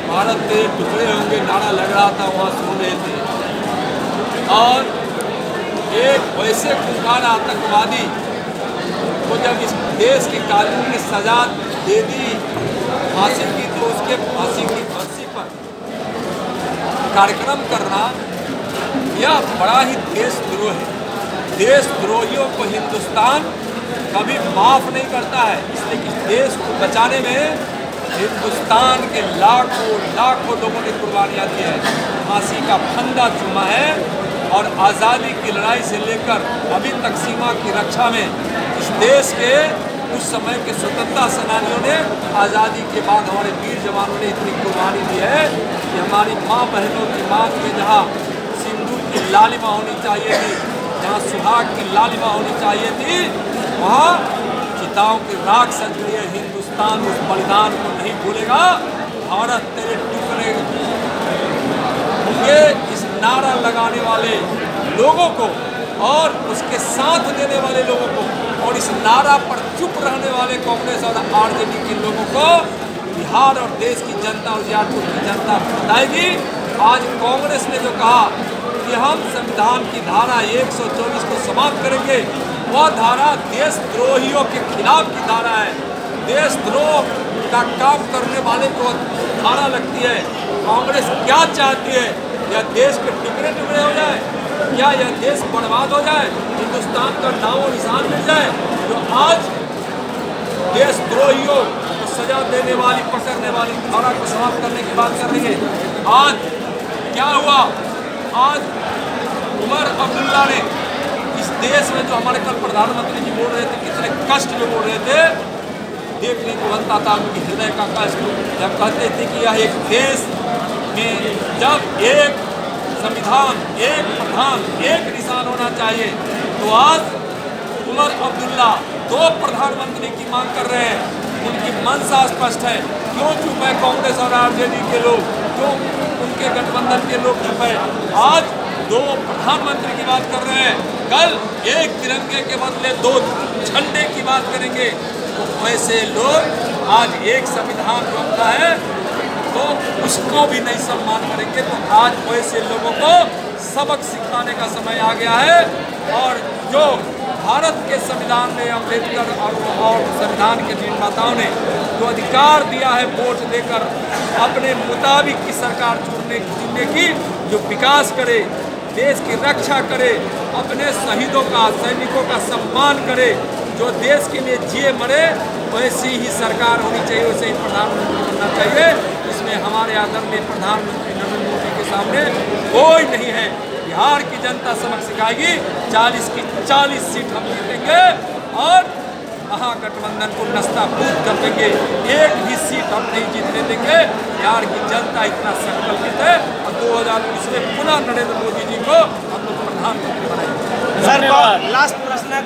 भारत के टुकड़े होंगे नारा लग रहा था, वहाँ सुन रहे थे। और एक वैसे खूंखार आतंकवादी को जब इस देश के कानून ने सजा दे दी, फांसी की, तो उसके फांसी की फांसी पर कार्यक्रम करना यह बड़ा ही देशद्रोह है। देशद्रोहियों को हिंदुस्तान कभी माफ़ नहीं करता है, इसलिए कि देश को बचाने में हिंदुस्तान के लाखों लोगों ने कुर्बानियाँ दी है, फांसी का फंदा चूमा है। और आज़ादी की लड़ाई से लेकर अभी तक सीमा की रक्षा में इस देश के उस समय के स्वतंत्रता सेनानियों ने, आज़ादी के बाद हमारे वीर जवानों ने इतनी कुर्बानी दी है कि हमारी माँ बहनों की मांग में जहाँ सिंदूर की लालिमा होनी चाहिए थी, जहाँ सुहाग की लालिमा होनी चाहिए थी, वहाँ चिताओं की राख सज रही है। हिंदुस्तान उस बलिदान को नहीं भूलेगा। भारत तेरे टुकड़े होंगे, इस नारा लगाने वाले लोगों को और उसके साथ देने वाले लोगों को और इस नारा पर चुप रहने वाले कांग्रेस और आरजेडी के लोगों को बिहार और देश की जनता और झारखंड की जनता बताएगी। आज कांग्रेस ने जो कहा कि हम संविधान की धारा 124 को समाप्त करेंगे, वह धारा देशद्रोहियों के खिलाफ की धारा है। देशद्रोह का काम करने वाले को धारा लगती है। कांग्रेस क्या चाहती है? या देश के टुकड़े टुकड़े हो जाए, या यह देश बर्बाद हो जाए, हिंदुस्तान का नाम और निशान मिल जाए। जो आज देशद्रोहियों को सजा देने वाली, पकड़ने वाली धारा को समाप्त करने की बात कर रही है। आज क्या हुआ? आज उमर अब्दुल्ला ने इस देश में, जो हमारे कल प्रधानमंत्री जी बोल रहे थे, कितने कष्ट में बोल रहे थे, देखने को बनता था उनकी हृदय का कष्ट, जब कहते थे कि यह एक देश में जब एक संविधान, एक प्रधान, एक निशान होना चाहिए, तो आज उमर अब्दुल्ला 2 प्रधानमंत्री की मांग कर रहे हैं। उनकी मंशा स्पष्ट है। क्यों चुप है कांग्रेस और आरजेडी के लोग? क्यों उनके गठबंधन के लोग चुप है? आज 2 प्रधानमंत्री की बात कर रहे हैं, कल एक तिरंगे के बदले 2 झंडे की बात करेंगे। तो वैसे लोग आज एक संविधान बनता है तो उसको भी नहीं सम्मान करेंगे। तो आज वैसे लोगों को सबक सिखाने का समय आ गया है। और जो भारत के संविधान ने, अम्बेडकर और संविधान के निर्माताओं ने जो अधिकार दिया है वोट देकर अपने मुताबिक की सरकार चुनने की, जो विकास करे, देश की रक्षा करे, अपने शहीदों का, सैनिकों का सम्मान करे, जो देश के लिए जिए मरे, वैसी ही सरकार होनी चाहिए, वैसे ही प्रधानमंत्री बनना चाहिए। इसमें हमारे आदरणीय प्रधानमंत्री नरेंद्र मोदी के सामने कोई नहीं है। बिहार की जनता सबक सिखाएगी। 40 की 40 सीट हम जीतेंगे और महागठबंधन को नस्ताबूद कर देंगे। एक भी सीट हम नहीं जीतने देंगे। बिहार की जनता इतना संकल्पित है और 2019 में पुनः नरेंद्र मोदी जी को हम लोग प्रधानमंत्री बनाएंगे। सर, लास्ट प्रश्न है,